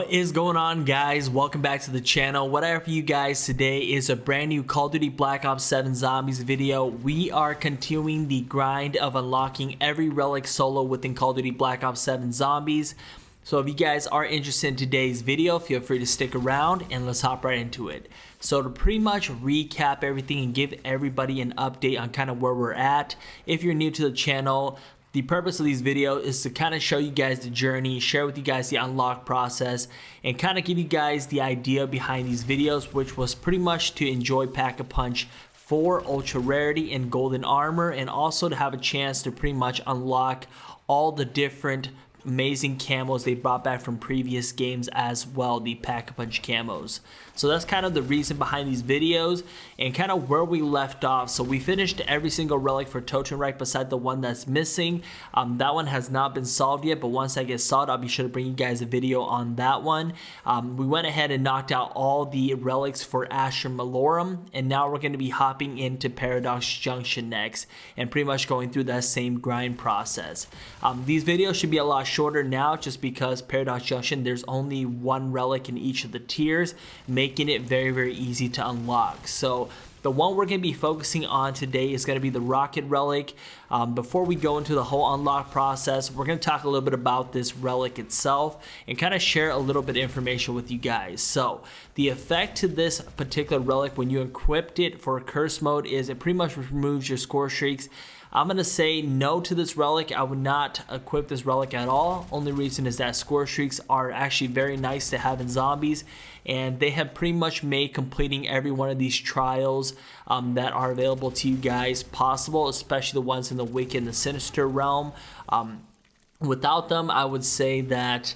What is going on, guys? Welcome back to the channel. What I have for you guys today is a brand new Call of Duty Black Ops 7 Zombies video. We are continuing the grind of unlocking every relic solo within Call of Duty Black Ops 7 Zombies. So if you guys are interested in today's video, feel free to stick around and let's hop right into it. So to pretty much recap everything and give everybody an update on kind of where we're at, if you're new to the channel, the purpose of these videos is to kind of show you guys the journey, share with you guys the unlock process, and kind of give you guys the idea behind these videos, which was pretty much to enjoy Pack-a-Punch for ultra rarity and golden armor, and also to have a chance to pretty much unlock all the different amazing camos they brought back from previous games as well, the Pack-a-Punch camos. So that's kind of the reason behind these videos and kind of where we left off. So we finished every single relic for Totenreich beside the one that's missing. That one has not been solved yet, but once I get solved, I'll be sure to bring you guys a video on that one. We went ahead and knocked out all the relics for Asher Malorum, and now we're going to be hopping into Paradox Junction next and pretty much going through that same grind process. These videos should be a lot shorter now just because Paradox Junction, there's only one relic in each of the tiers, making it very easy to unlock. So the one we're going to be focusing on today is going to be the Rocket Relic. Before we go into the whole unlock process, we're going to talk a little bit about this relic itself and kind of share a little bit of information with you guys. So the effect to this particular relic when you equip it for curse mode is it pretty much removes your score streaks. I'm going to say no to this relic. I would not equip this relic at all. Only reason is that score streaks are actually very nice to have in zombies, and they have pretty much made completing every one of these trials that are available to you guys possible, especially the ones in the Wicked and the Sinister realm. Without them, I would say that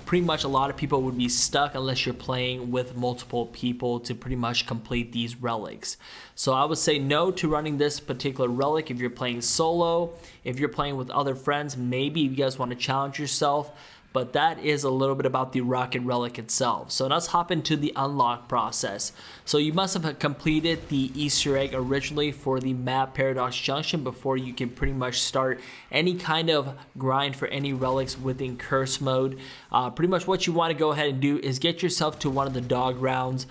pretty much a lot of people would be stuck unless you're playing with multiple people to pretty much complete these relics. So I would say no to running this particular relic if you're playing solo. If you're playing with other friends, maybe if you guys want to challenge yourself. But that is a little bit about the Rocket Relic itself. So let's hop into the unlock process. So you must have completed the Easter egg originally for the map Paradox Junction before you can pretty much start any kind of grind for any relics within curse mode. Pretty much what you want to go ahead and do is get yourself to one of the dog rounds.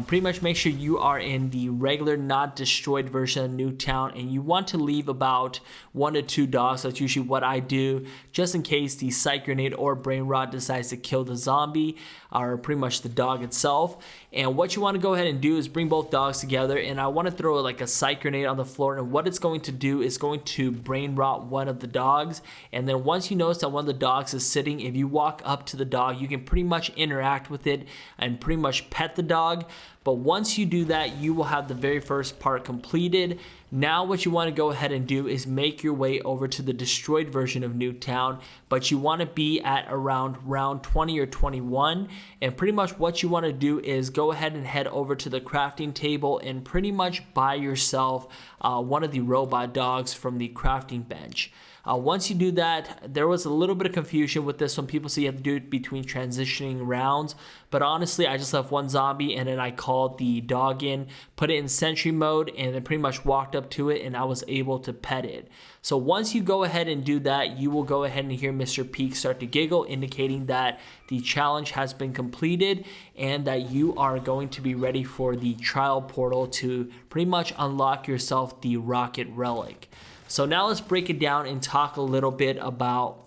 Pretty much make sure you are in the regular not destroyed version of Newtown, and you want to leave about 1 to 2 dogs. That's usually what I do, just in case the Psych Grenade or Brain Rot decides to kill the zombie or pretty much the dog itself. And what you want to go ahead and do is bring both dogs together, and I want to throw like a Psych Grenade on the floor, and what it's going to do is going to Brain Rot one of the dogs. And then once you notice that one of the dogs is sitting, if you walk up to the dog, you can pretty much interact with it and pretty much pet the dog. But once you do that, you will have the very first part completed. Now what you want to go ahead and do is make your way over to the destroyed version of Newtown, but you want to be at around round 20 or 21. And pretty much what you want to do is go ahead and head over to the crafting table and pretty much buy yourself one of the robot dogs from the crafting bench. Once you do that, there was a little bit of confusion with this one. People say you have to do it between transitioning rounds, but honestly, I just left one zombie and then I called the dog in, put it in sentry mode, and then pretty much walked up to it and I was able to pet it. So once you go ahead and do that, you will go ahead and hear Mr. Peak start to giggle, indicating that the challenge has been completed and that you are going to be ready for the trial portal to pretty much unlock yourself the Rocket Relic. So now let's break it down and talk a little bit about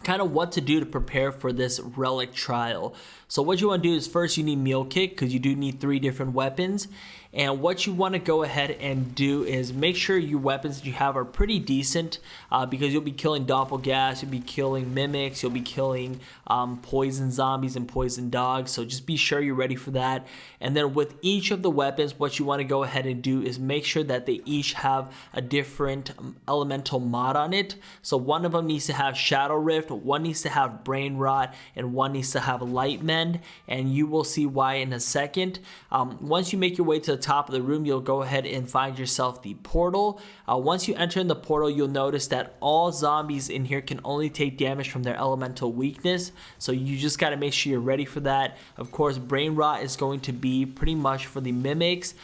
kind of what to do to prepare for this relic trial. So what you want to do is first you need meal kit, because you do need 3 different weapons. And what you want to go ahead and do is make sure your weapons that you have are pretty decent, because you'll be killing doppelgas, you'll be killing mimics, you'll be killing poison zombies and poison dogs. So just be sure you're ready for that. And then with each of the weapons, what you want to go ahead and do is make sure that they each have a different elemental mod on it. So one of them needs to have Shadow Rift, one needs to have Brain Rot, and one needs to have Light Mend, and you will see why in a second. Once you make your way to the top of the room, you'll go ahead and find yourself the portal. Once you enter in the portal, you'll notice that all zombies in here can only take damage from their elemental weakness, so you just got to make sure you're ready for that. Of course, Brain Rot is going to be pretty much for the mimics.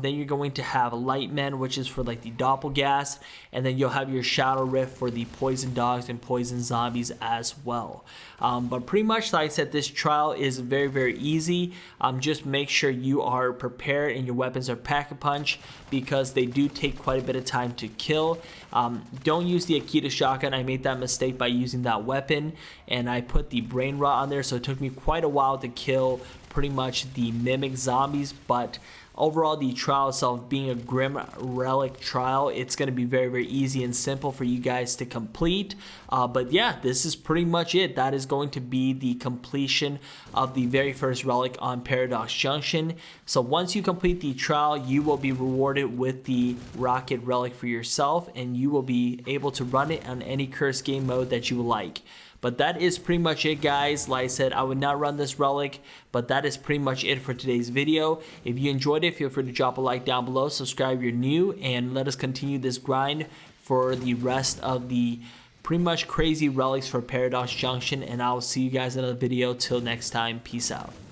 Then you're going to have Light Men, which is for like the doppelgas, and then you'll have your Shadow Rift for the poison dogs and poison zombies as well. But pretty much, like I said, this trial is very easy. Just make sure you are prepared and your weapons are pack-a-punch, because they do take quite a bit of time to kill. Don't use the Akita shotgun. I made that mistake by using that weapon, and I put the brain rot on there, so it took me quite a while to kill pretty much the mimic zombies. But overall, the trial itself, being a Grim Relic trial, it's going to be very easy and simple for you guys to complete. But yeah, this is pretty much it. That is going to be the completion of the very first relic on Paradox Junction. So once you complete the trial, you will be rewarded with the Rocket Relic for yourself, and you will be able to run it on any cursed game mode that you would like. But that is pretty much it, guys. Like I said, I would not run this relic, but that is pretty much it for today's video. If you enjoyed it, feel free to drop a like down below, subscribe if you're new, and let us continue this grind for the rest of the pretty much crazy relics for Paradox Junction. And I will see you guys in another video. Till next time, peace out.